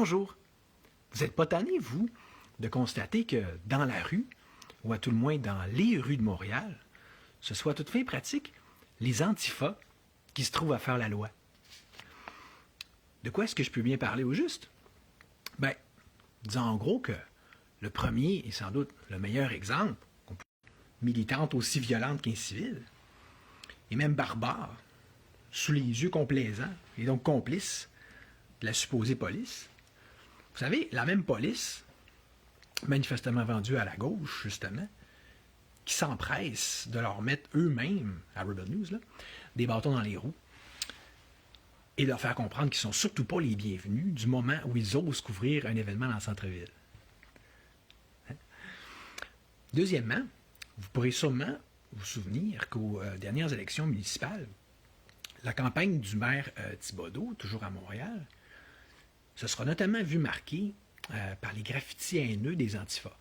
Bonjour! Vous n'êtes pas tanné, vous, de constater que dans la rue, ou à tout le moins dans les rues de Montréal, ce soit à toute fin pratique les antifas qui se trouvent à faire la loi? De quoi est-ce que je peux bien parler au juste? Ben, disons en gros que le premier et sans doute le meilleur exemple, militante aussi violente qu'incivile, et même barbare, sous les yeux complaisants et donc complice de la supposée police. Vous savez, la même police, manifestement vendue à la gauche, justement, qui s'empresse de leur mettre eux-mêmes, à Rebel News, là, des bâtons dans les roues et de leur faire comprendre qu'ils ne sont surtout pas les bienvenus du moment où ils osent couvrir un événement dans le centre-ville. Hein? Deuxièmement, vous pourrez sûrement vous souvenir qu'aux dernières élections municipales, la campagne du maire Thibodeau, toujours à Montréal, se sera notamment vue marquée par les graffitis haineux des antifas.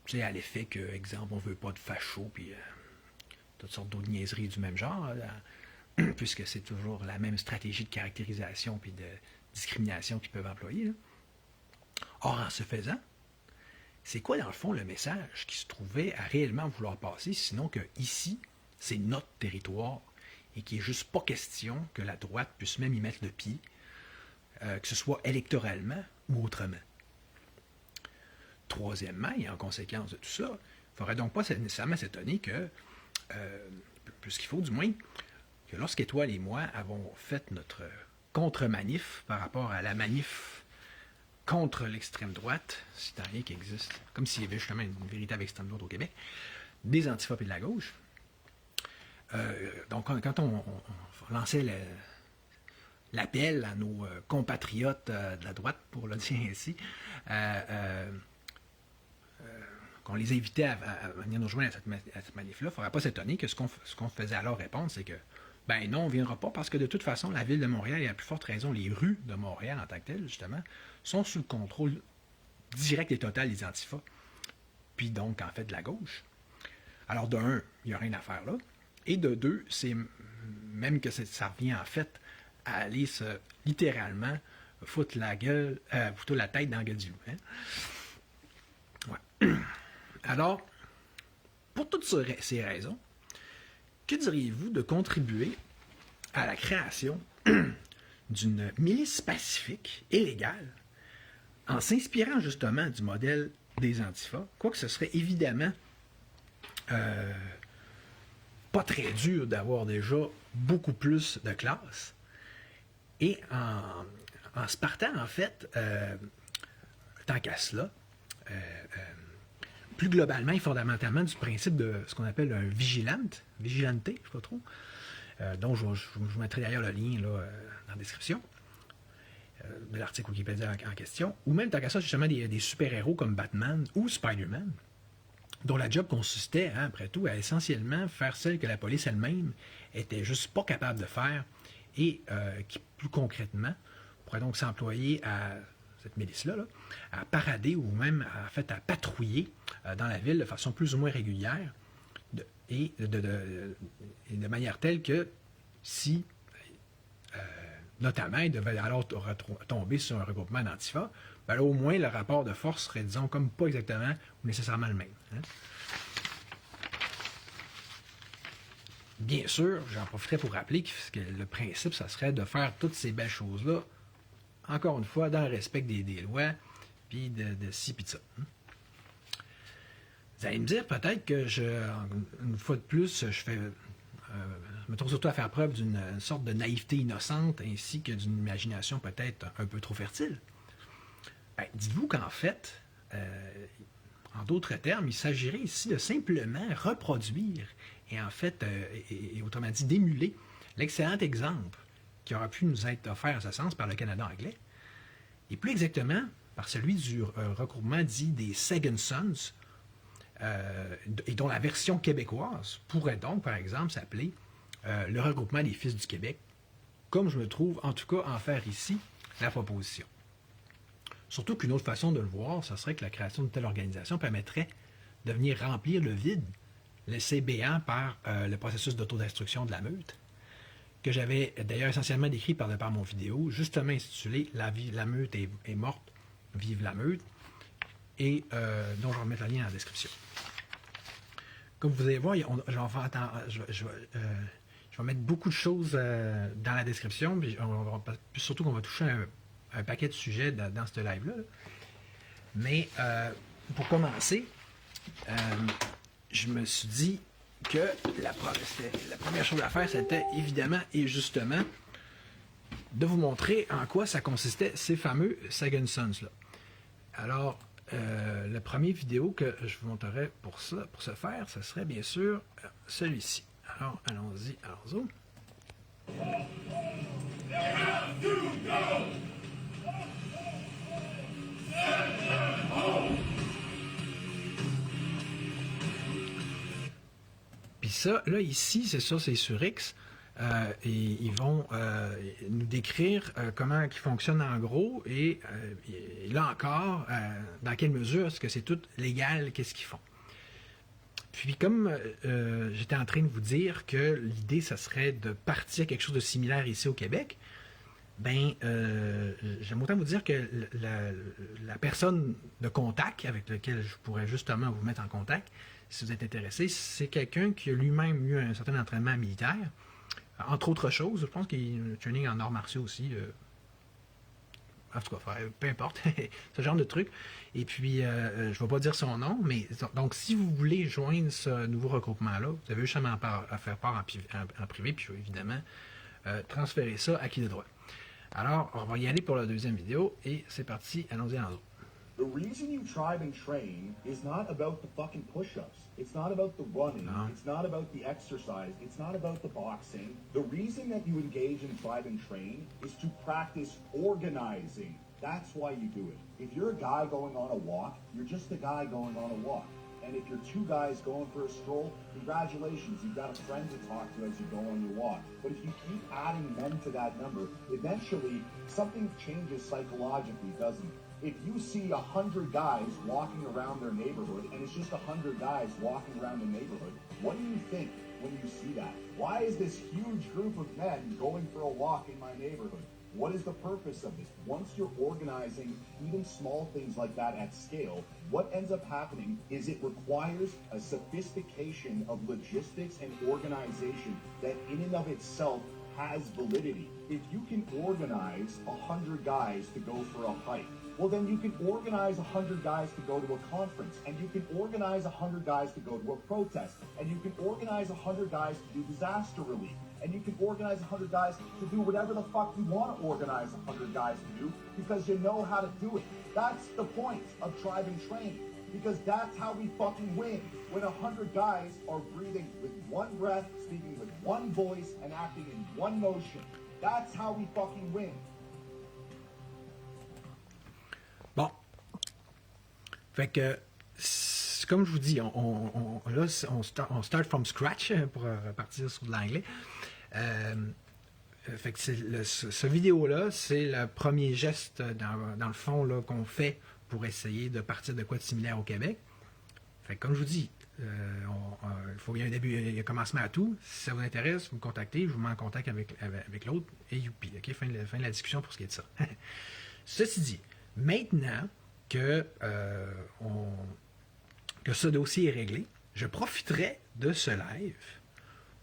Tu sais, à l'effet que, exemple, on ne veut pas de fachos, puis toutes sortes d'autres niaiseries du même genre, là, puisque c'est toujours la même stratégie de caractérisation puis de discrimination qu'ils peuvent employer. Là. Or, en ce faisant, c'est quoi, dans le fond, le message qui se trouvait à réellement vouloir passer, sinon que ici, c'est notre territoire et qu'il n'est juste pas question que la droite puisse même y mettre le pied, que ce soit électoralement ou autrement. Troisièmement, et en conséquence de tout ça, il ne faudrait donc pas nécessairement s'étonner que, plus qu'il faut du moins, que lorsqu'Étoile et moi avons fait notre contre-manif par rapport à la manif contre l'extrême droite, si tant est qu'il existe, comme s'il y avait justement une véritable extrême droite au Québec, des antifas et de la gauche. Donc, quand on lançait l'appel à nos compatriotes de la droite, pour le dire ainsi, qu'on les invitait à venir nous joindre à cette manif-là, il ne faudrait pas s'étonner que ce qu'on faisait alors répondre, c'est que, ben non, on ne viendra pas parce que de toute façon, la ville de Montréal, et à plus forte raison, les rues de Montréal en tant que telles, justement, sont sous le contrôle direct et total des antifas, puis donc, en fait, de la gauche. Alors, de un, il n'y a rien à faire là, et de deux, c'est même que ça revient en fait à aller littéralement foutre la gueule, plutôt la tête dans la gueule du loup. Hein? Ouais. Alors, pour toutes ces raisons, que diriez-vous de contribuer à la création d'une milice pacifique et légale en s'inspirant justement du modèle des antifas, quoique ce serait évidemment pas très dur d'avoir déjà beaucoup plus de classes, et en se partant en fait, tant qu'à cela, plus globalement et fondamentalement du principe de ce qu'on appelle un vigilante, je ne sais pas trop, dont je vous mettrai d'ailleurs le lien là, dans la description de l'article Wikipédia en question, ou même tant qu'à ça, justement des super-héros comme Batman ou Spider-Man, dont la job consistait, hein, après tout, à essentiellement faire celle que la police elle-même était juste pas capable de faire et qui, plus concrètement, pourrait donc s'employer à cette milice-là, là, à parader ou même à patrouiller dans la ville de façon plus ou moins régulière et de manière telle que si, notamment, il devait alors tomber sur un regroupement d'antifas, ben là, au moins, le rapport de force serait, disons, comme pas exactement ou nécessairement le même. Hein? Bien sûr, j'en profiterai pour rappeler que le principe, ça serait de faire toutes ces belles choses-là, encore une fois, dans le respect des lois, puis de ci, puis de ça. Vous allez me dire peut-être que, une fois de plus, je me trouve surtout à faire preuve d'une sorte de naïveté innocente, ainsi que d'une imagination peut-être un peu trop fertile. Ben, dites-vous qu'en fait, en d'autres termes, il s'agirait ici de simplement reproduire et en fait, et autrement dit, d'émuler l'excellent exemple qui aura pu nous être offert à ce sens par le Canada anglais, et plus exactement par celui du regroupement dit des Second Sons, et dont la version québécoise pourrait donc, par exemple, s'appeler le regroupement des Fils du Québec, comme je me trouve en tout cas en faire ici la proposition. Surtout qu'une autre façon de le voir, ce serait que la création de telle organisation permettrait de venir remplir le vide laissé béant par le processus d'autodestruction de la meute, que j'avais d'ailleurs essentiellement décrit par mon vidéo, justement intitulé La meute est morte, vive la meute, et dont je vais remettre le lien en description. Comme vous allez voir, je vais mettre beaucoup de choses dans la description, puis surtout qu'on va toucher un paquet de sujets dans ce live-là. Mais pour commencer, je me suis dit que la première chose à faire, c'était évidemment et justement de vous montrer en quoi ça consistait, ces fameux Sagan Sons-là. Alors, la première vidéo que je vous montrerai pour ce faire, ce serait bien sûr celui-ci. Alors, allons-y, allons-y. Puis ça, là, ici, c'est ça, c'est sur X. Et ils vont nous décrire comment ils fonctionnent en gros et là encore, dans quelle mesure est-ce que c'est tout légal, qu'est-ce qu'ils font. Puis comme j'étais en train de vous dire que l'idée, ça serait de partir à quelque chose de similaire ici au Québec, ben, j'aime autant vous dire que la personne de contact avec laquelle je pourrais justement vous mettre en contact, si vous êtes intéressé, c'est quelqu'un qui a lui-même eu un certain entraînement militaire, entre autres choses. Je pense qu'il y a un training en arts martiaux aussi. En tout cas, peu importe, ce genre de truc. Et puis, je ne vais pas dire son nom, mais donc si vous voulez joindre ce nouveau regroupement-là, vous avez justement à faire part en privé, puis je vais évidemment transférer ça à qui de droit. Alors, on va y aller pour la deuxième vidéo, et c'est parti, allons-y en autre. The reason you tribe and train is not about the fucking push-ups. It's not about the running. No. It's not about the exercise. It's not about the boxing. The reason that you engage in tribe and train is to practice organizing. That's why you do it. If you're a guy going on a walk, you're just a guy going on a walk. And if you're two guys going for a stroll, congratulations, you've got a friend to talk to as you go on your walk. But if you keep adding men to that number, eventually something changes psychologically, doesn't it? If you see 100 guys walking around their neighborhood, and it's just 100 guys walking around the neighborhood, what do you think when you see that? Why is this huge group of men going for a walk in my neighborhood? What is the purpose of this? Once you're organizing even small things like that at scale, what ends up happening is it requires a sophistication of logistics and organization that in and of itself has validity. If you can organize 100 guys to go for a hike, well then you can organize 100 guys to go to a conference, and you can organize 100 guys to go to a protest, and you can organize 100 guys to do disaster relief, and you can organize 100 guys to do whatever the fuck you want to organize 100 guys to do, because you know how to do it. That's the point of tribe and train, because that's how we fucking win. When 100 guys are breathing with one breath, speaking with one voice, and acting in one motion. That's how we fucking win. Bon. Fait que, comme je vous dis, là, on start from scratch pour repartir sur de l'anglais. Fait que ce vidéo-là, c'est le premier geste, dans le fond, là, qu'on fait pour essayer de partir de quoi de similaire au Québec. Fait que, comme je vous dis, il faut qu'il y ait un début, il y a un commencement à tout. Si ça vous intéresse, vous me contactez, je vous mets en contact avec l'autre, et youpi, ok, fin de la discussion pour ce qui est de ça. Ceci dit, maintenant que ce dossier est réglé, je profiterai de ce live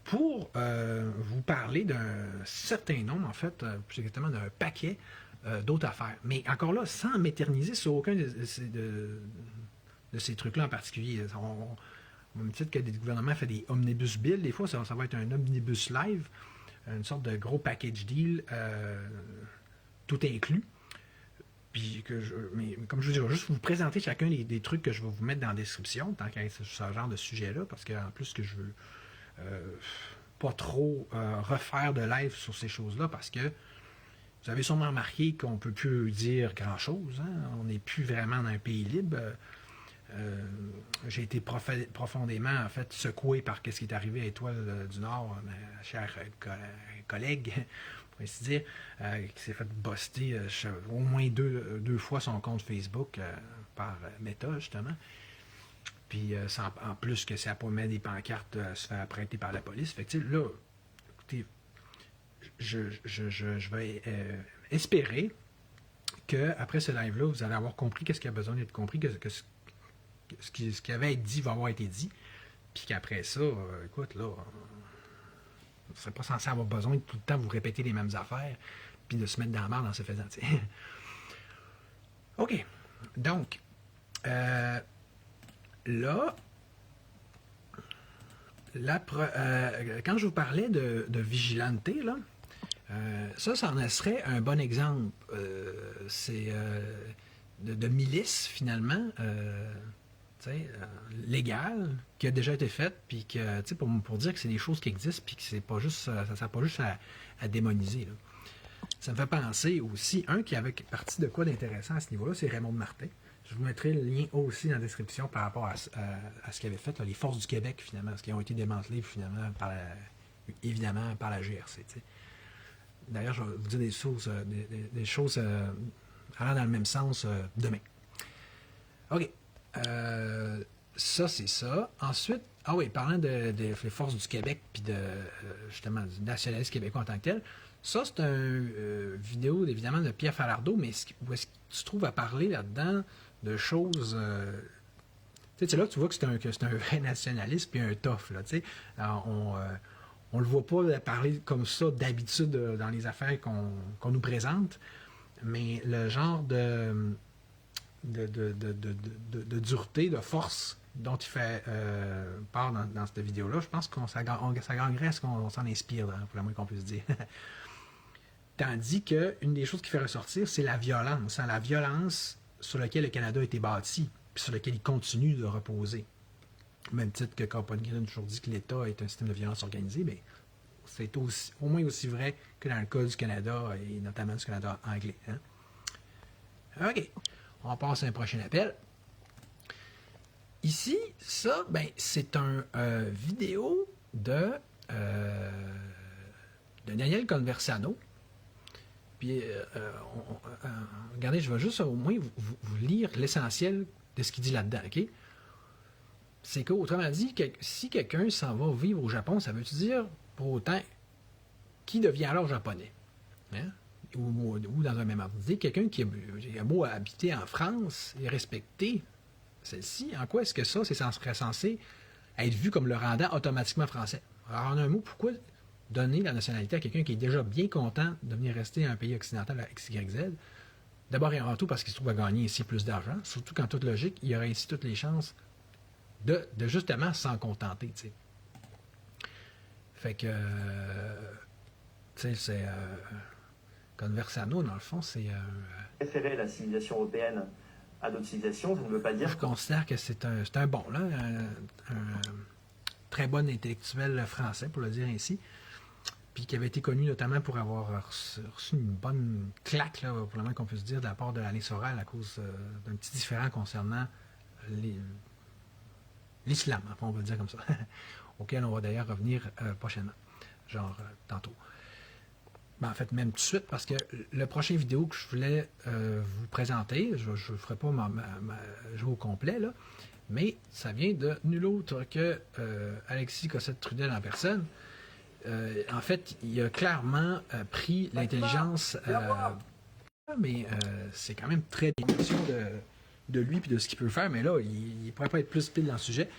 pour vous parler d'un certain nombre, en fait, plus exactement d'un paquet d'autres affaires. Mais encore là, sans m'éterniser sur aucun de ces trucs-là en particulier. Au même titre que le gouvernement fait des omnibus bills, des fois, ça va être un omnibus live, une sorte de gros package deal, tout inclus. Puis mais comme je vous dis, je vais juste vous présenter chacun des trucs que je vais vous mettre dans la description, tant qu'il y a ce genre de sujet-là, parce qu'en plus que je veux pas trop refaire de live sur ces choses-là, parce que vous avez sûrement remarqué qu'on ne peut plus dire grand-chose. Hein? On n'est plus vraiment dans un pays libre. J'ai été profondément en fait secoué par ce qui est arrivé à Étoile du Nord, ma chère collègue, pour ainsi dire, qui s'est fait buster au moins deux fois son compte Facebook par Meta, justement. Puis en plus que ça pas mettre des pancartes se faire prêter par la police. Fait que là, écoutez, je vais espérer qu'après ce live-là, vous allez avoir compris qu'est-ce qui a besoin d'être compris, que ce qui avait à être dit va avoir été dit, puis qu'après ça, écoute, là, vous ne serez pas censé avoir besoin de tout le temps vous répéter les mêmes affaires, puis de se mettre dans la marde en se faisant. OK. Donc, là, quand je vous parlais de vigilante, là, ça en serait un bon exemple. C'est de milice, finalement, légale, qui a déjà été faite, puis que, pour dire que c'est des choses qui existent, puis que c'est pas juste, ça ne sert pas juste à démoniser. Là. Ça me fait penser aussi, un qui avait parti de quoi d'intéressant à ce niveau-là, c'est Raymond Martin. Je vous mettrai le lien aussi dans la description par rapport à ce qu'il avait fait, là, les forces du Québec, finalement, ce qui ont été démantelées, finalement, évidemment, par la GRC. T'sais. D'ailleurs, je vais vous dire des choses allant dans le même sens demain. OK. Ça, c'est ça. Ensuite, parlant des forces du Québec, puis justement, du nationalisme québécois en tant que tel, ça, c'est une vidéo, évidemment, de Pierre Falardeau, mais où est-ce que tu trouves à parler là-dedans de choses... c'est là que tu vois que c'est un vrai nationaliste, puis un tough, là, tu sais. On le voit pas parler comme ça d'habitude dans les affaires qu'on nous présente, mais le genre de dureté, de force dont il fait part dans cette vidéo-là, je pense que ça gagnerait à ce qu'on s'en inspire, pour le moins qu'on puisse dire. Tandis qu'une des choses qui fait ressortir, c'est la violence. La violence sur laquelle le Canada a été bâti, puis sur laquelle il continue de reposer. Au même titre que Compagnie a toujours dit que l'État est un système de violence organisée, mais c'est au moins aussi vrai que dans le cas du Canada, et notamment du Canada anglais. Hein? OK. On passe à un prochain appel. Ici, ça, c'est un vidéo de Daniel Conversano. Puis, regardez, je vais juste au moins vous lire l'essentiel de ce qu'il dit là-dedans, OK? C'est qu'autrement dit, si quelqu'un s'en va vivre au Japon, ça veut-tu dire, pour autant, qui devient alors japonais? Hein? Ou dans un même ordre d'idée, quelqu'un qui a beau habiter en France et respecter celle-ci, en quoi est-ce que ça, serait censé être vu comme le rendant automatiquement français? Alors, en un mot, pourquoi donner la nationalité à quelqu'un qui est déjà bien content de venir rester à un pays occidental à XYZ? D'abord et avant tout parce qu'il se trouve à gagner ici plus d'argent, surtout qu'en toute logique, il y aurait ici toutes les chances de justement s'en contenter. T'sais. Fait que, tu sais, c'est... Conversano, dans le fond, c'est... préférer la civilisation européenne à d'autres civilisations, ça ne veut pas dire... Je considère que c'est un bon, là, un très bon intellectuel français, pour le dire ainsi, puis qui avait été connu notamment pour avoir reçu une bonne claque, là, pour le moins qu'on puisse dire, de la part de Alain Soral à cause d'un petit différend concernant l'islam, on va le dire comme ça, auquel on va d'ailleurs revenir prochainement, genre tantôt. En fait, même tout de suite, parce que le prochain vidéo que je voulais vous présenter, je ne ferai pas jouer au complet, là, mais ça vient de nul autre que Alexis Cossette-Trudel en personne. En fait, il a clairement pris l'intelligence, mais c'est quand même très d'émotion de lui et de ce qu'il peut faire, mais là, il ne pourrait pas être plus pile dans le sujet.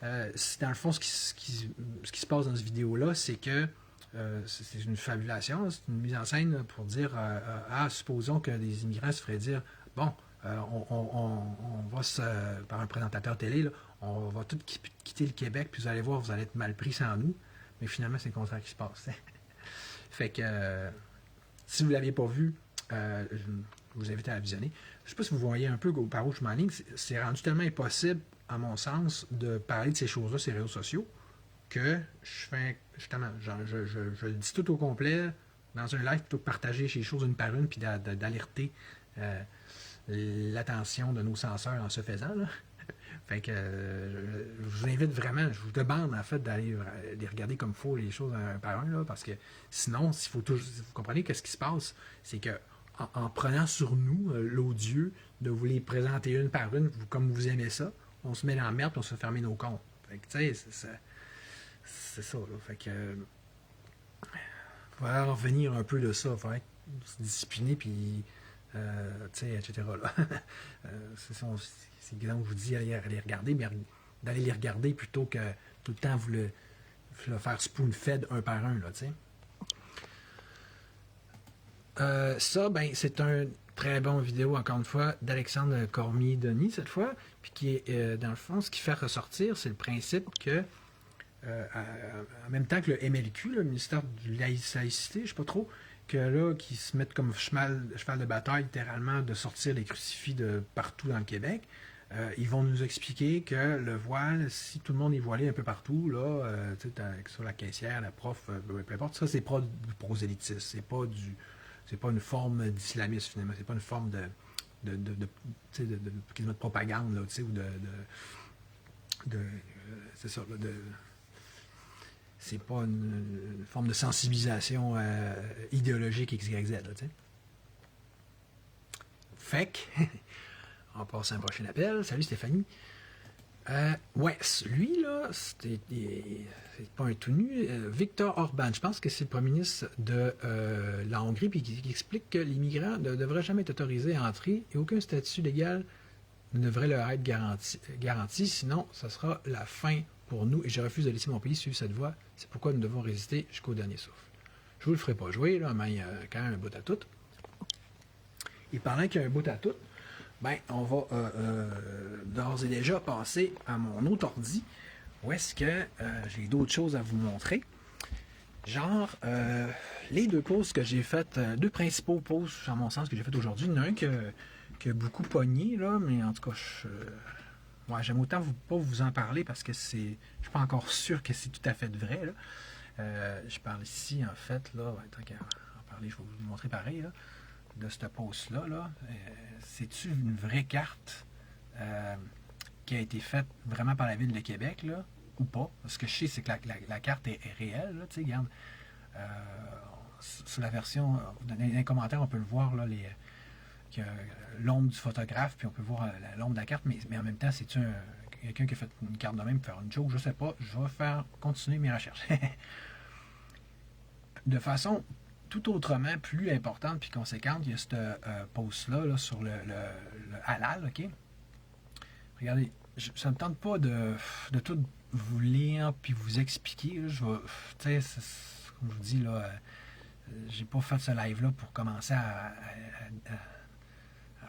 Dans le fond, ce qui se passe dans cette vidéo-là, c'est que c'est une fabulation, c'est une mise en scène pour dire supposons que des immigrants se feraient dire bon, on va par un présentateur télé, là, on va tout quitter le Québec, puis vous allez voir, vous allez être mal pris sans nous. Mais finalement, c'est le contraire qui se passe. Fait que si vous ne l'aviez pas vu, je vous invite à la visionner. Je ne sais pas si vous voyez un peu par où je m'enligne. C'est rendu tellement impossible, à mon sens, de parler de ces choses-là sur les réseaux sociaux que je fais justement, je le dis tout au complet dans un live plutôt que partager ces choses une par une puis d'alerter l'attention de nos censeurs en se faisant. Là. Fait que je vous invite vraiment, je vous demande en fait d'aller les regarder comme il faut les choses un par un, là, parce que sinon, vous comprenez qu'est-ce qui se passe, c'est que en prenant sur nous l'odieux de vous les présenter une par une, comme vous aimez ça, on se met dans la merde et on se fait fermer nos comptes. Fait que tu sais, c'est ça, là. Fait que va revenir un peu de ça, il faudrait se discipliner, puis, etc. Là. C'est exemple, je vous dis, allez regarder, mais d'aller les regarder plutôt que tout le temps vous le faire spoon-fed un par un, là, tu sais. Ça, ben, c'est un très bon vidéo, encore une fois, d'Alexandre Cormier-Denis, cette fois, puis qui est, dans le fond, ce qui fait ressortir, c'est le principe que, en même temps que le MLQ, le ministère de la laïcité, je ne sais pas trop, que là, qui se mettent comme cheval de bataille, littéralement, de sortir les crucifix de partout dans le Québec, ils vont nous expliquer que le voile, si tout le monde est voilé un peu partout, là, sur la caissière, la prof, peu importe, ça, c'est pas du prosélytisme, c'est pas une forme d'islamisme, finalement, c'est pas une forme de propagande, là, ou c'est ça, là, c'est pas une forme de sensibilisation idéologique XYZ, là, tu sais. Fait que, on passe à un prochain appel. Salut Stéphanie. Ouais, lui, là, c'est pas un tout nu. Viktor Orban, je pense que c'est le premier ministre de la Hongrie, puis qui explique que les migrants ne devraient jamais être autorisés à entrer et aucun statut légal ne devrait leur être garanti, sinon, ça sera la fin pour nous et je refuse de laisser mon pays suivre cette voie. C'est pourquoi nous devons résister jusqu'au dernier souffle. Je vous le ferai pas jouer, là, mais il y a quand même un bout à tout. Et pendant qu'il y a un bout à tout, ben, on va d'ores et déjà passer à mon autre ordi, où est-ce que j'ai d'autres choses à vous montrer. Genre, les deux posts que j'ai faites, deux principaux posts, à mon sens, que j'ai fait aujourd'hui. Il y en a un qui a beaucoup pogné, là, mais en tout cas, ouais, j'aime autant pas vous en parler parce que je suis pas encore sûr que c'est tout à fait vrai, là. Je parle ici, en fait, là, tant qu'à en parler, je vais vous montrer pareil, là, de ce post-là. Là. C'est-tu une vraie carte qui a été faite vraiment par la Ville de Québec, là, ou pas? Ce que je sais, c'est que la carte est réelle, là, tu sais, regarde. Sur la version, dans les commentaires, on peut le voir, là, l'ombre du photographe, puis on peut voir l'ombre de la carte, mais en même temps, c'est-tu quelqu'un qui a fait une carte de même pour faire une joke? Je sais pas. Je vais faire continuer mes recherches. De façon tout autrement, plus importante puis conséquente, il y a ce post-là là, sur le halal, OK? Regardez, ça ne me tente pas de tout vous lire puis vous expliquer. Là, je vais, tu sais, comme je vous dis, là, j'ai pas fait ce live-là pour commencer à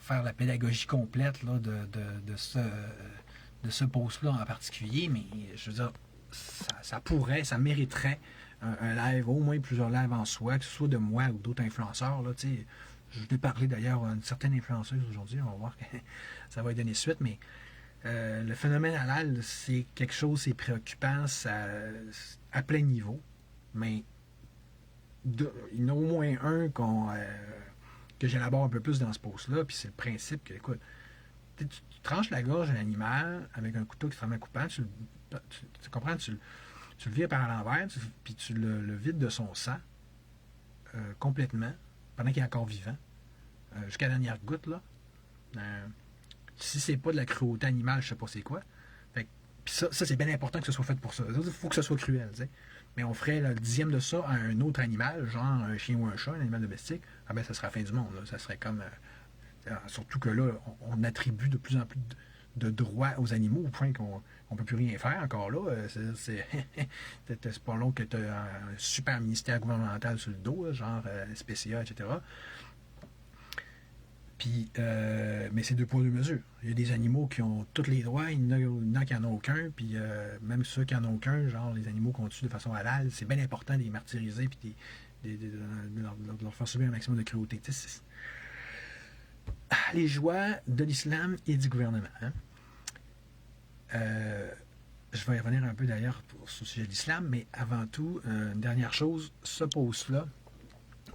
faire la pédagogie complète là, de ce post-là en particulier, mais je veux dire, ça pourrait, ça mériterait un live, au moins plusieurs lives en soi, que ce soit de moi ou d'autres influenceurs. Là, je vais parler d'ailleurs à une certaine influenceuse aujourd'hui, on va voir que ça va y donner suite, mais le phénomène halal, c'est quelque chose, c'est préoccupant à plein niveau, mais il y en a au moins un que j'élabore un peu plus dans ce post-là, puis c'est le principe que, écoute, tu tranches la gorge d'un animal avec un couteau extrêmement coupant, tu comprends, tu le vires par l'envers, puis tu le vides de son sang complètement, pendant qu'il est encore vivant, jusqu'à la dernière goutte, là. Si c'est pas de la cruauté animale, je sais pas c'est quoi. Puis ça c'est bien important que ce soit fait pour ça. Il faut que ce soit cruel, tu sais. Mais on ferait le 10e de ça à un autre animal, genre un chien ou un chat, un animal domestique, ah ben ça serait la fin du monde, là. Ça serait comme... surtout que là, on attribue de plus en plus de droits aux animaux au point qu'on ne peut plus rien faire encore là. C'est pas long que tu as un super ministère gouvernemental sur le dos, là, genre SPCA, etc. Puis, mais c'est deux poids, deux mesures. Il y a des animaux qui ont tous les droits, il y en a qui n'en ont aucun, puis même ceux qui n'en ont aucun, genre les animaux qu'on tue de façon halal, c'est bien important de les martyriser puis de leur faire subir un maximum de cruauté. Les joies de l'islam et du gouvernement. Hein? Je vais y revenir un peu d'ailleurs sur le sujet de l'islam, mais avant tout, une dernière chose, ce post-là,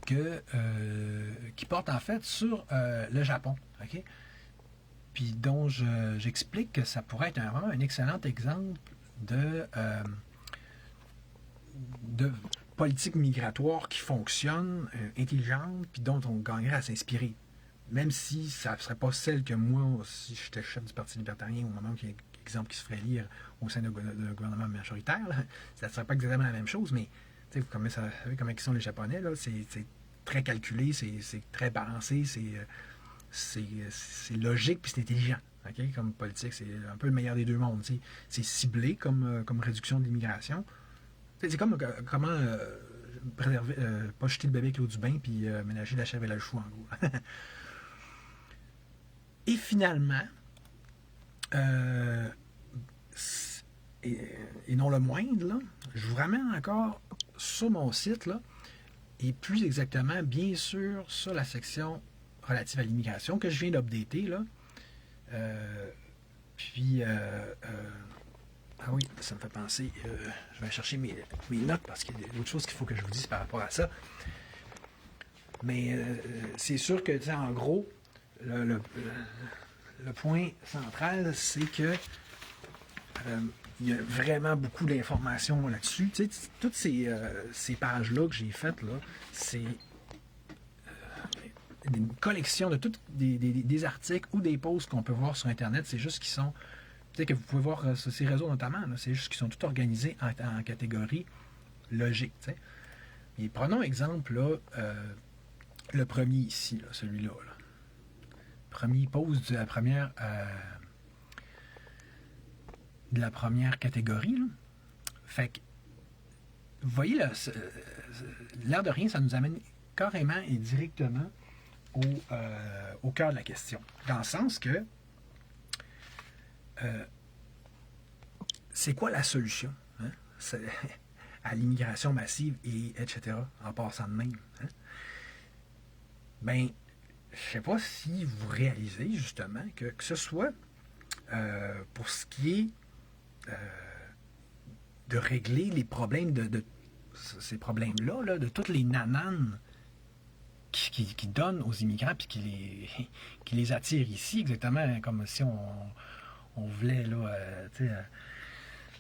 qui porte en fait sur le Japon, OK? Puis dont j'explique que ça pourrait être vraiment un excellent exemple de politique migratoire qui fonctionne, intelligente, puis dont on gagnerait à s'inspirer. Même si ça ne serait pas celle que moi, si j'étais chef du Parti libertarien, au moment où il y a un exemple qui se ferait lire au sein d'un gouvernement majoritaire, là, ça ne serait pas exactement la même chose, mais Vous savez comment ils sont les Japonais, là, c'est très calculé, c'est très balancé, c'est logique puis c'est intelligent. Okay? Comme politique, c'est un peu le meilleur des deux mondes. T'sais. C'est ciblé comme réduction de l'immigration. C'est comme comment préserver, pas jeter le bébé avec l'eau du bain puis ménager la chèvre et le chou, en gros. Et finalement, et non le moindre, là, je vous ramène encore sur mon site, là, et plus exactement, bien sûr, sur la section relative à l'immigration que je viens d'updater, là. Ah oui, ça me fait penser, je vais chercher mes notes parce qu'il y a d'autres choses qu'il faut que je vous dise par rapport à ça. Mais c'est sûr que, en gros, le point central, c'est que il y a vraiment beaucoup d'informations là-dessus. Tu sais, toutes ces pages-là que j'ai faites, là, c'est une collection de toutes des articles ou des posts qu'on peut voir sur Internet. C'est juste qu'ils sont, tu sais, que vous pouvez voir sur ces réseaux notamment, là, c'est juste qu'ils sont tous organisés en catégories logiques. Tu sais. Et prenons exemple, là, le premier ici, là, celui-là. Là. Premier post de la première catégorie. Là. Fait que, vous voyez, là, l'air de rien, ça nous amène carrément et directement au cœur de la question. Dans le sens que c'est quoi la solution hein, à l'immigration massive et etc. en passant de même? Hein? Ben, je ne sais pas si vous réalisez justement que ce soit pour ce qui est de régler les problèmes de ces problèmes-là, là, de toutes les nananes qui donnent aux immigrants puis qui les attirent ici, exactement comme si on voulait, là,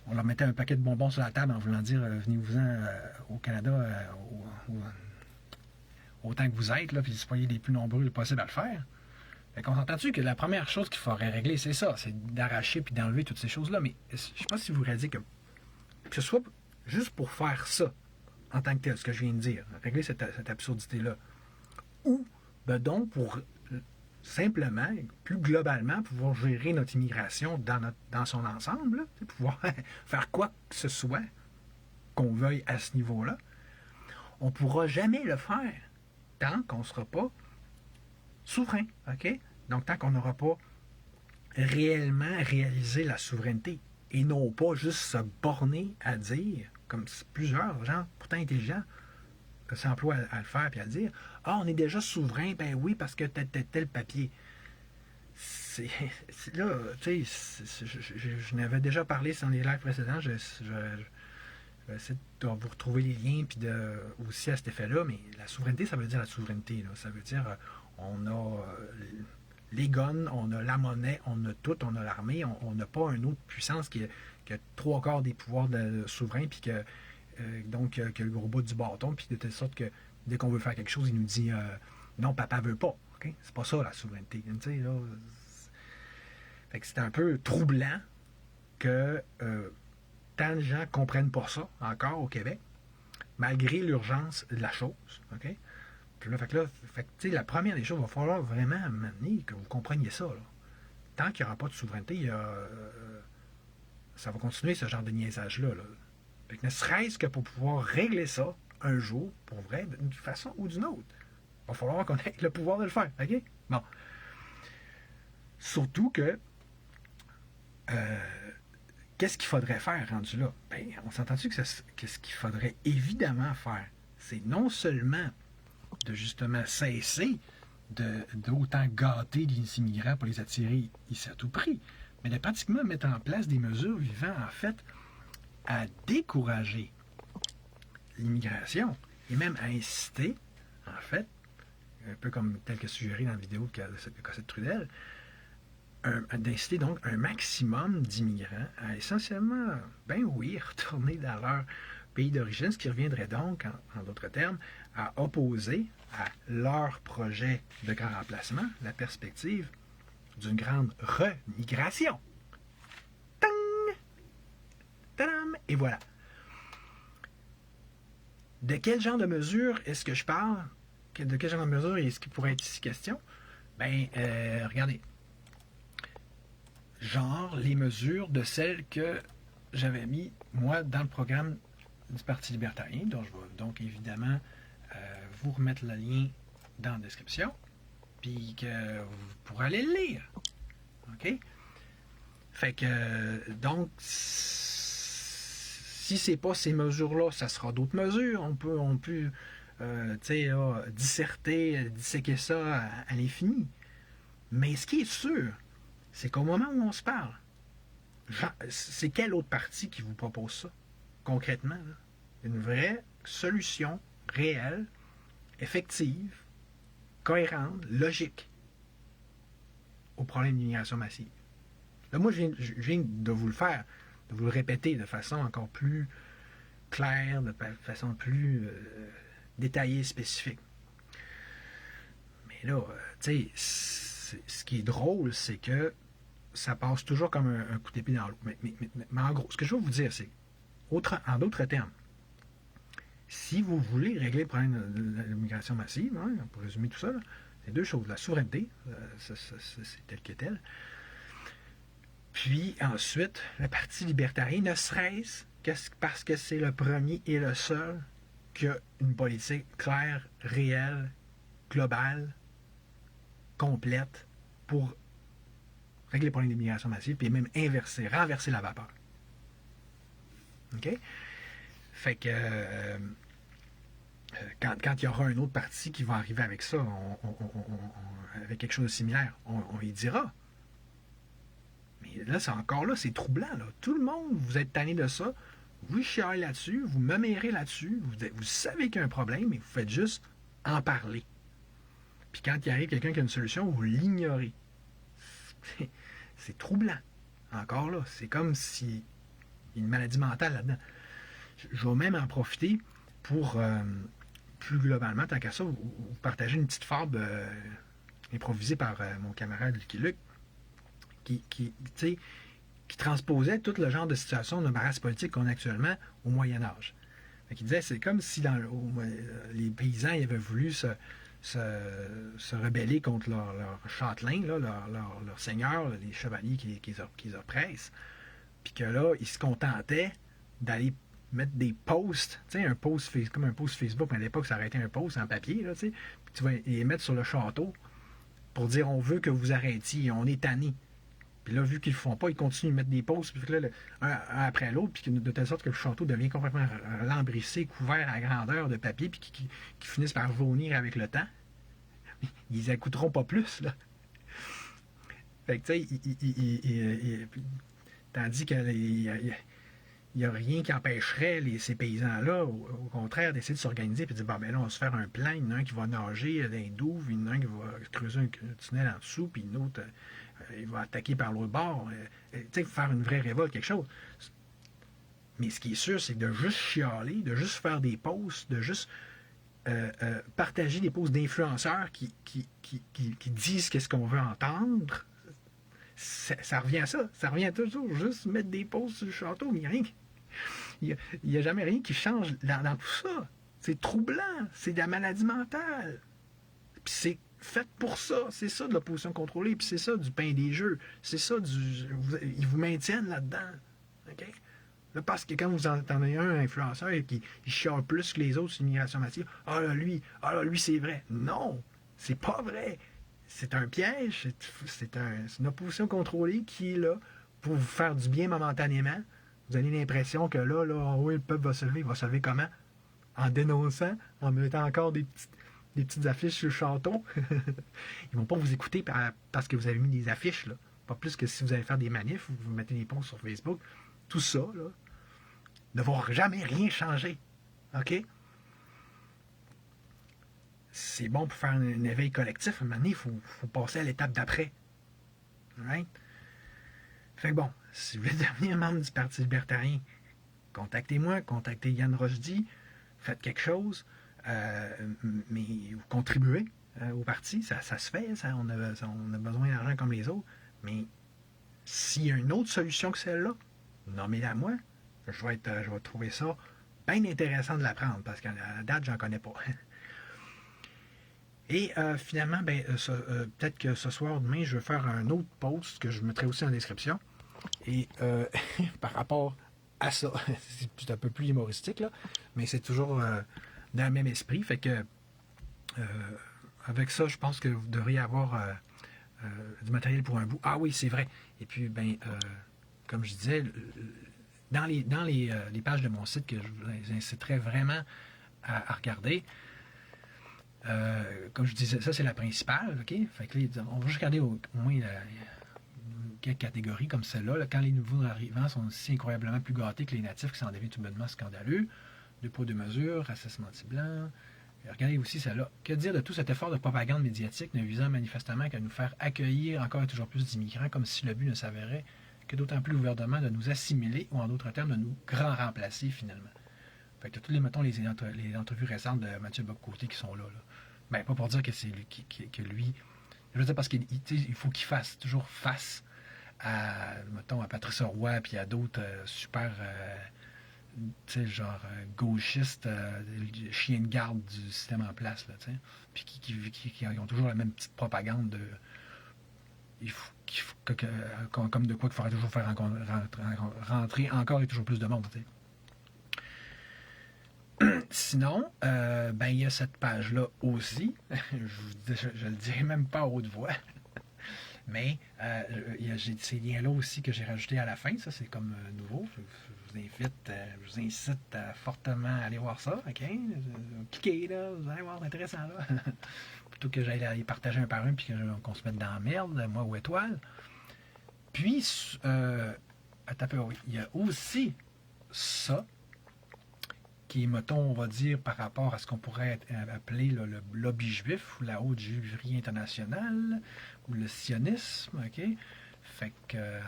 on leur mettait un paquet de bonbons sur la table en voulant dire venez-vous-en au Canada autant que vous êtes, là, puis soyez les plus nombreux possible à le faire. Fait qu'on s'entend-tu que la première chose qu'il faudrait régler, c'est ça, c'est d'arracher puis d'enlever toutes ces choses-là, mais je ne sais pas si vous réalisez que ce soit juste pour faire ça, en tant que tel, ce que je viens de dire, régler cette absurdité-là, ou donc pour simplement, plus globalement, pouvoir gérer notre immigration dans son ensemble, là, pouvoir faire quoi que ce soit qu'on veuille à ce niveau-là, on ne pourra jamais le faire tant qu'on ne sera pas souverain, OK? Donc, tant qu'on n'aura pas réellement réalisé la souveraineté et non pas juste se borner à dire, comme plusieurs gens, pourtant intelligents, s'emploient à le faire et à le dire, « Ah, on est déjà souverain, ben oui, parce que tel papier. » Là, tu sais, je n'avais déjà parlé dans les lives précédents, je vais essayer de vous retrouver les liens puis aussi à cet effet-là, mais la souveraineté, ça veut dire la souveraineté. Là. Ça veut dire on a les guns, on a la monnaie, on a tout, on a l'armée, on n'a pas une autre puissance qui a 3/4 des pouvoirs souverains, puis que donc que le gros bout du bâton, puis de telle sorte que dès qu'on veut faire quelque chose, il nous dit non, papa veut pas. Okay? C'est pas ça la souveraineté. Tu sais, là, fait que c'est un peu troublant que tant de gens ne comprennent pas ça encore au Québec, malgré l'urgence de la chose. OK? Puis là, fait que, la première des choses, il va falloir vraiment amener que vous compreniez ça. Là. Tant qu'il n'y aura pas de souveraineté, ça va continuer ce genre de niaisage-là. Là. Fait que ne serait-ce que pour pouvoir régler ça un jour, pour vrai, d'une façon ou d'une autre. Il va falloir qu'on ait le pouvoir de le faire. OK? Bon. Surtout que qu'est-ce qu'il faudrait faire rendu là? Ben, on s'entend-tu que ce qu'il faudrait évidemment faire, c'est non seulement de justement cesser d'autant gâter les immigrants pour les attirer ici à tout prix, mais de pratiquement mettre en place des mesures visant en fait à décourager l'immigration et même à inciter, en fait, un peu comme tel que suggéré dans la vidéo de Cossette Trudel, d'inciter donc un maximum d'immigrants à essentiellement, ben oui, retourner dans leur pays d'origine, ce qui reviendrait donc, en d'autres termes, à opposer à leur projet de grand remplacement la perspective d'une grande remigration. Tang! Tadam! Et voilà. De quel genre de mesure est-ce que je parle? De quel genre de mesure est-ce qu'il pourrait être ici question? Ben, regardez. Genre les mesures de celles que j'avais mis, moi, dans le programme du Parti libertarien, dont je vais donc évidemment vous remettre le lien dans la description, puis que vous pourrez aller le lire. OK? Fait que, donc, si c'est pas ces mesures-là, ça sera d'autres mesures. On peut disséquer ça à l'infini. Mais ce qui est sûr, c'est qu'au moment où on se parle, c'est quel autre parti qui vous propose ça, concrètement? Là? Une vraie solution réelle, effective, cohérente, logique au problème d'immigration massive. Là, moi, je viens de vous le faire, de vous le répéter de façon encore plus claire, de façon plus détaillée, spécifique. Mais là, tu sais, ce qui est drôle, c'est que ça passe toujours comme un coup d'épée dans l'eau. Mais en gros, ce que je veux vous dire, c'est, en d'autres termes, si vous voulez régler le problème de l'immigration massive, hein, pour résumer tout ça, c'est deux choses. La souveraineté, c'est tel que tel. Puis ensuite, le Parti libertarien, ne serait-ce que parce que c'est le premier et le seul qui a une politique claire, réelle, globale, complète, pour régler le problème d'immigration massive, puis même renverser la vapeur. OK? Fait que quand il y aura un autre parti qui va arriver avec ça, avec quelque chose de similaire, on y dira. Mais là, c'est troublant. Là. Tout le monde, vous êtes tanné de ça, vous chialez là-dessus, vous me mérez là-dessus, vous savez qu'il y a un problème, mais vous faites juste en parler. Puis quand il arrive quelqu'un qui a une solution, vous l'ignorez. C'est troublant. Encore là, c'est comme si il y a une maladie mentale là-dedans. Je vais même en profiter pour, plus globalement, tant qu'à ça, vous partager une petite fable improvisée par mon camarade Lucky Luke, qui transposait tout le genre de situation de embarras politique qu'on a actuellement au Moyen Âge. Il disait, c'est comme si les paysans ils avaient voulu se rebeller contre leur châtelain, là, leur seigneur, les chevaliers qui oppressent, puis que là, ils se contentaient d'aller mettre des posts, tu sais, comme un post Facebook, mais à l'époque, ça aurait été un post en papier, là, tu sais, puis tu vas les mettre sur le château pour dire, on veut que vous arrêtiez, on est tanné. Puis là, vu qu'ils le font pas, ils continuent de mettre des posts, puis là, un après l'autre, puis de telle sorte que le château devient complètement lambrissé, couvert à grandeur de papier, puis qui finissent par jaunir avec le temps. Ils n'écouteront pas plus, là. Fait que, tu sais, tandis qu'il n'y a rien qui empêcherait ces paysans-là, au contraire, d'essayer de s'organiser et de dire, bon, ben là, on va se faire un plan, il y en a un qui va nager dans les douves, il y en a un qui va creuser un tunnel en dessous, puis une autre, il va attaquer par l'autre bord. Tu sais, faire une vraie révolte, quelque chose. Mais ce qui est sûr, c'est que de juste chialer, de juste faire des posts, de juste partager des posts d'influenceurs qui disent qu'est-ce qu'on veut entendre, ça revient à ça. Ça revient toujours juste mettre des posts sur le château, mais il n'y a jamais rien qui change dans tout ça. C'est troublant. C'est de la maladie mentale. Puis c'est fait pour ça. C'est ça de l'opposition contrôlée. Puis c'est ça du pain des jeux. C'est ça ils vous maintiennent là-dedans. OK? Là, parce que quand vous entendez un influenceur qui chiale plus que les autres sur l'immigration massive, ah là, lui, c'est vrai. Non, c'est pas vrai. C'est un piège. C'est une opposition contrôlée qui est là pour vous faire du bien momentanément. Vous avez l'impression que là, oui, le peuple va se lever. Il va se lever comment? En dénonçant, en mettant encore des petites affiches sur le château. Ils vont pas vous écouter parce que vous avez mis des affiches, là. Pas plus que si vous allez faire des manifs, vous mettez des posts sur Facebook. Tout ça, là, ne va jamais rien changer. OK? C'est bon pour faire un éveil collectif. À un moment donné, il faut passer à l'étape d'après. Right? Fait que bon, si vous voulez devenir membre du Parti libertarien, contactez-moi, contactez Yann Rochdy, faites quelque chose, mais vous contribuez au parti, ça se fait, on a besoin d'argent comme les autres, mais s'il y a une autre solution que celle-là, nommez-la moi, je vais trouver ça bien intéressant de l'apprendre, parce qu'à la date, j'en connais pas. Et finalement, peut-être que ce soir, demain, je vais faire un autre post que je mettrai aussi en description. Et par rapport à ça, c'est un peu plus humoristique, là, mais c'est toujours dans le même esprit. Fait que avec ça, je pense que vous devriez avoir du matériel pour un bout. Ah oui, c'est vrai. Et puis, comme je disais, dans les pages de mon site que je vous inciterais vraiment à regarder, comme je disais, ça c'est la principale, ok? Fait que là, on va juste regarder au moins quelques catégories comme celle-là. Là, quand les nouveaux arrivants sont aussi incroyablement plus gâtés que les natifs qui s'en deviennent tout bonnement scandaleux. Deux poids, deux mesures, racisme anti-blanc. Regardez aussi celle-là. Que dire de tout cet effort de propagande médiatique ne visant manifestement qu'à nous faire accueillir encore et toujours plus d'immigrants, comme si le but ne s'avérait que d'autant plus le gouvernement de nous assimiler, ou en d'autres termes, de nous grand remplacer finalement. Fait que tous les, mettons, les entrevues récentes de Mathieu Bock-Côté qui sont là. Ben, pas pour dire que c'est lui que lui. Je veux dire parce qu'il faut qu'il fasse toujours face à, mettons, à Patrice Roy puis à d'autres super genre gauchistes, chiens de garde du système en place, là, puis qui ont toujours la même petite propagande de comme de quoi qu'il faudrait toujours faire rentrer encore et toujours plus de monde. T'sais. Sinon, il y a cette page-là aussi. Je le dirai même pas à haute voix. Mais j'ai ces liens-là aussi que j'ai rajoutés à la fin. Ça, c'est comme nouveau. Je vous incite fortement à aller voir ça. OK? Cliquez là, vous allez voir, c'est intéressant là. Plutôt que j'aille les partager un par un puis qu'on se mette dans la merde, moi ou étoile. Puis, il y a aussi ça qui est, mettons, on va dire, par rapport à ce qu'on pourrait appeler là, le lobby juif ou la haute juiverie internationale ou le sionisme, OK? Fait que,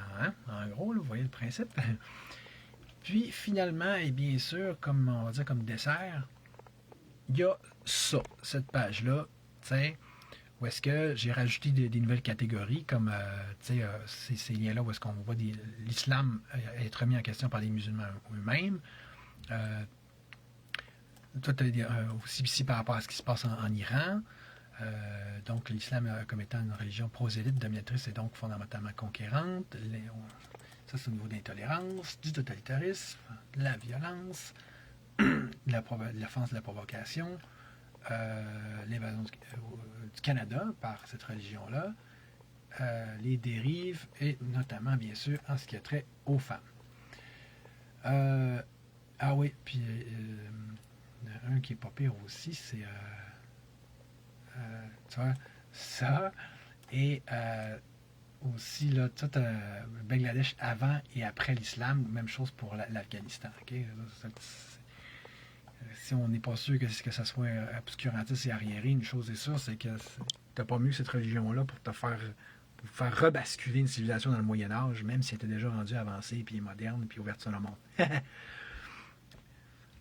en gros, là, vous voyez le principe. Puis, finalement, et bien sûr, comme on va dire, comme dessert, il y a ça, cette page-là, tu sais, où est-ce que j'ai rajouté des nouvelles catégories, comme, ces liens-là où est-ce qu'on voit l'islam être remis en question par les musulmans eux-mêmes. Toi, aussi ici par rapport à ce qui se passe en Iran. Donc, l'islam comme étant une religion prosélyte, dominatrice et donc fondamentalement conquérante. Ça, c'est au niveau de l'intolérance, du totalitarisme, de la violence, de l'offense de la provocation, l'invasion du Canada par cette religion-là, les dérives et notamment, bien sûr, en ce qui a trait aux femmes. Ah oui, puis un qui est pas pire aussi, c'est tu vois, ça et aussi là, tout Bangladesh avant et après l'islam, même chose pour l'Afghanistan. Okay? Si on n'est pas sûr que ça soit obscurantiste et arriéré, une chose est sûre, c'est que t'as pas mieux cette religion-là pour faire rebasculer une civilisation dans le Moyen-Âge, même si elle était déjà rendue avancée, puis moderne, puis ouverte sur le monde.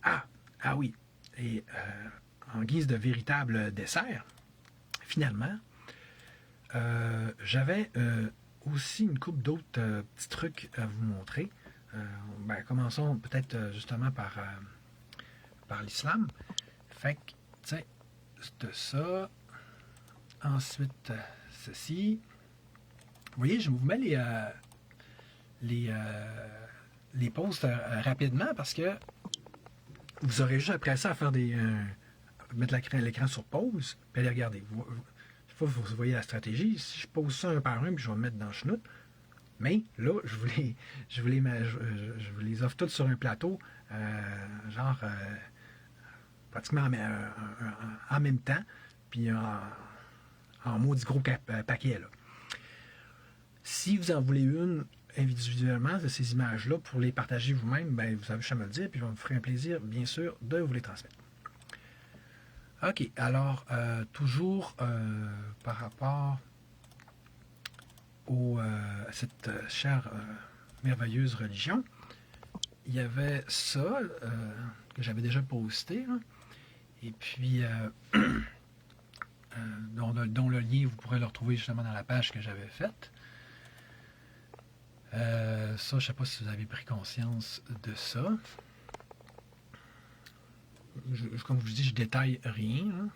Ah oui. Et en guise de véritable dessert, finalement, j'avais aussi une couple d'autres petits trucs à vous montrer. Commençons peut-être justement par l'islam. Fait que, tu sais, c'est ça. Ensuite, ceci. Vous voyez, je vous mets les posts rapidement parce que vous aurez juste après ça à faire mettre l'écran sur pause, puis aller regarder. Vous voyez la stratégie. Si je pose ça un par un, puis je vais me mettre dans le chenoute. Mais là, je vous les offre toutes sur un plateau, pratiquement en même temps, puis en maudit gros paquet. Là. Si vous en voulez une individuellement de ces images-là pour les partager vous-même, vous avez juste à me le dire, puis je me ferai un plaisir, bien sûr, de vous les transmettre. OK, alors, toujours par rapport à cette chère, merveilleuse religion, il y avait ça que j'avais déjà posté, là, et puis dont le lien, vous pourrez le retrouver justement dans la page que j'avais faite. Ça, je ne sais pas si vous avez pris conscience de ça. comme je vous dis, je détaille rien. Hein.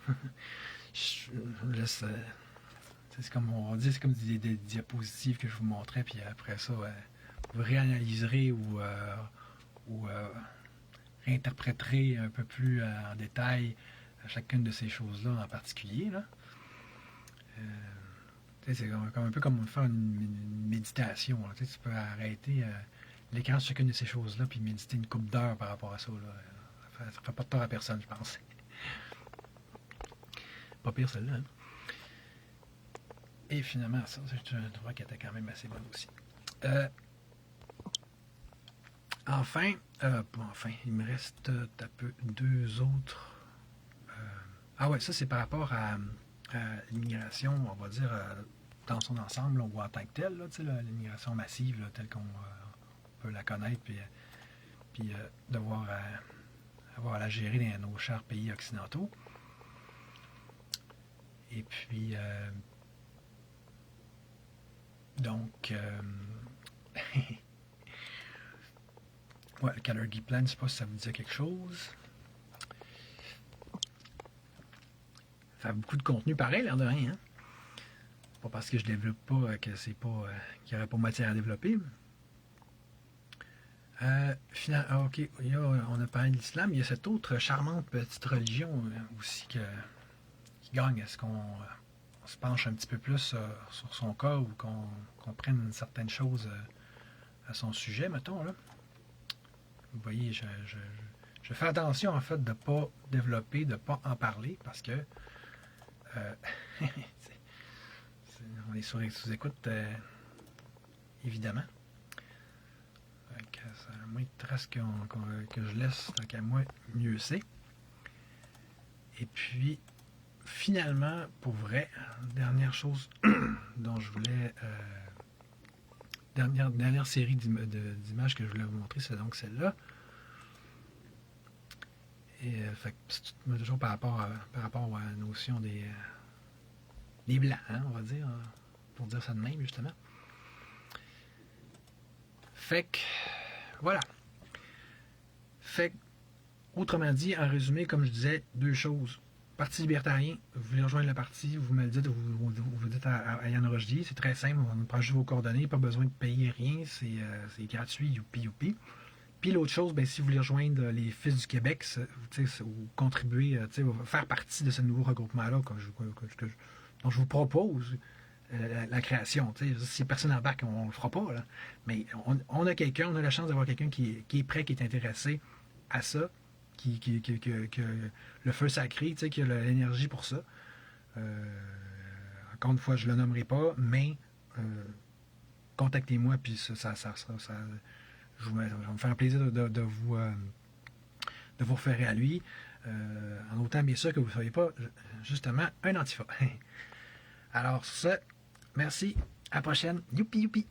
Je laisse. C'est comme on dit, c'est comme des diapositives que je vous montrais, puis après ça, vous réanalyserez ou réinterpréterez un peu plus en détail chacune de ces choses-là en particulier. Là. C'est comme un peu comme faire une méditation. Là. Tu peux arrêter l'écran de chacune de ces choses-là puis méditer une couple d'heures par rapport à ça. Là. Ça fait pas de tort à personne, je pense. Pas pire celle-là. Hein? Et finalement, ça, je trouvais qu'elle était quand même assez bonne aussi. Enfin, il me reste un peu deux autres. Ah ouais, ça c'est par rapport à l'immigration, on va dire, dans son ensemble, là, ou en tant que telle, l'immigration massive, là, telle qu'on peut la connaître, puis devoir avoir à la gérer dans nos chers pays occidentaux. Et puis, donc, ouais, le Kalergi Plan, je ne sais pas si ça vous dit quelque chose. Ça fait beaucoup de contenu pareil, l'air de rien. Hein? Pas parce que je développe pas que c'est pas qu'il n'y aurait pas matière à développer. Ok, on a parlé de l'islam. Il y a cette autre charmante petite religion aussi qui gagne. Est-ce qu'on se penche un petit peu plus sur son cas ou qu'on prenne certaines choses à son sujet, mettons, là? Vous voyez, je fais attention, en fait, de ne pas développer, de ne pas en parler, parce que on est sur les sous-écoutes, évidemment. Ça a moins de traces que je laisse, tant qu'à moi, mieux c'est. Et puis, finalement, pour vrai, dernière chose dont je voulais... dernière série d'images que je voulais vous montrer, c'est donc celle-là. Et c'est toujours par rapport à la notion des blancs, hein, on va dire, pour dire ça de même, justement. Fait que, voilà. Fait que, autrement dit, en résumé, comme je disais, deux choses. Parti libertarien, vous voulez rejoindre le parti, vous me le dites, vous dites à Yann Rochdy, c'est très simple, on prend juste vos coordonnées, pas besoin de payer rien, c'est gratuit, youpi. Puis l'autre chose, ben, si vous voulez rejoindre les Fils du Québec, ou contribuer, faire partie de ce nouveau regroupement-là dont je vous propose la création. Si personne n'embarque, on ne le fera pas. Là. Mais on a quelqu'un, on a la chance d'avoir quelqu'un qui est prêt, qui est intéressé à ça, qui le feu sacré, qui a l'énergie pour ça. Encore une fois, je ne le nommerai pas, mais contactez-moi, puis ça je vais me faire un plaisir de vous référer à lui, en autant bien sûr que vous ne soyez pas justement un antifa. Alors, sur ce, merci, à la prochaine, youpi youpi!